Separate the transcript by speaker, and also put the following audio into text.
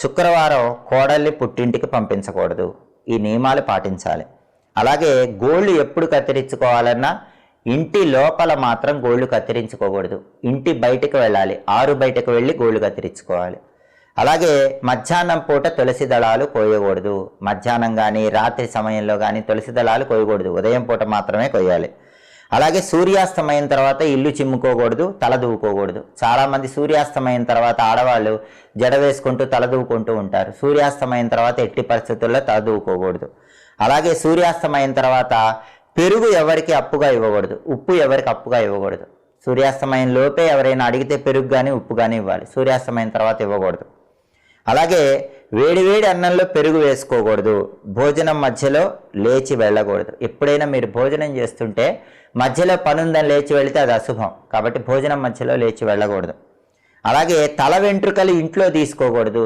Speaker 1: శుక్రవారం కోడల్ని పుట్టింటికి పంపించకూడదు. ఈ నియమాలు పాటించాలి. అలాగే గోళ్ళు ఎప్పుడు కత్తిరించుకోవాలన్నా ఇంటి లోపల మాత్రం గోళ్ళు కత్తిరించుకోకూడదు. ఇంటి బయటకు వెళ్ళాలి, ఆరు బయటకు వెళ్ళి గోళ్ళు కత్తిరించుకోవాలి. అలాగే మధ్యాహ్నం పూట తులసి దళాలు కోయకూడదు. మధ్యాహ్నం కానీ రాత్రి సమయంలో కానీ తులసి దళాలు కోయకూడదు. ఉదయం పూట మాత్రమే కొయ్యాలి. అలాగే సూర్యాస్తమయం తర్వాత ఇల్లు చిమ్ముకోకూడదు, తల దూవుకోకూడదు. చాలామంది సూర్యాస్తమయం తర్వాత ఆడవాళ్ళు జడ వేసుకుంటూ తల దూవుకుంటూ ఉంటారు. సూర్యాస్తమయం తర్వాత ఎట్టి పరిస్థితుల్లో తల దూవుకోకూడదు. అలాగే సూర్యాస్తమయం తర్వాత పెరుగు ఎవరికి అప్పుగా ఇవ్వకూడదు, ఉప్పు ఎవరికి అప్పుగా ఇవ్వకూడదు. సూర్యాస్తమయం లోపే ఎవరైనా అడిగితే పెరుగు కానీ ఉప్పు కానీ ఇవ్వాలి, సూర్యాస్తమయం తర్వాత ఇవ్వకూడదు. అలాగే వేడివేడి అన్నంలో పెరుగు వేసుకోకూడదు. భోజనం మధ్యలో లేచి వెళ్ళకూడదు. ఎప్పుడైనా మీరు భోజనం చేస్తుంటే మధ్యలో పనుందని లేచి వెళితే అది అశుభం. కాబట్టి భోజనం మధ్యలో లేచి వెళ్ళకూడదు. అలాగే తల వెంట్రుకలు ఇంట్లో తీసుకోకూడదు.